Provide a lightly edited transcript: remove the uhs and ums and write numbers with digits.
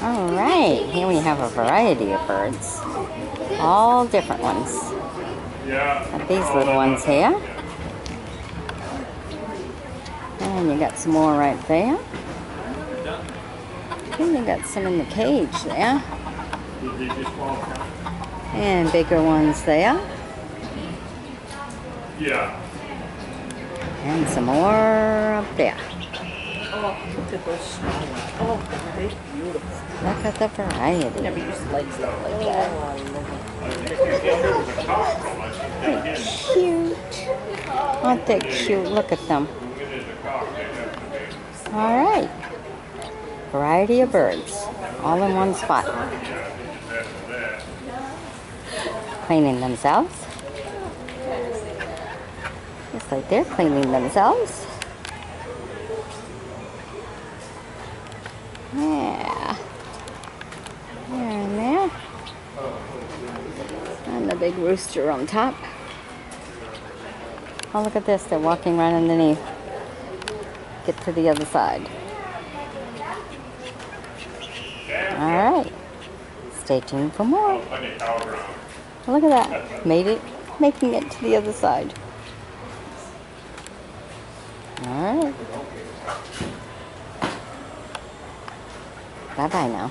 Alright, here we have a variety of birds. All different ones. Got these little ones here. And you got some more right there. And you got some in the cage there. And bigger ones there. And some more up there. Oh, look at those small. Oh, they're beautiful. Look at the variety. Never used to like stuff like that. They're cute. Aren't they cute? Look at them. Alright. Variety of birds. All in one spot. Cleaning themselves. Looks like they're cleaning themselves. Yeah. There and there. And the big rooster on top. Oh, look at this. They're walking right underneath. Get to the other side. Alright. Stay tuned for more. Look at that. Making it to the other side. Alright. Bye-bye now.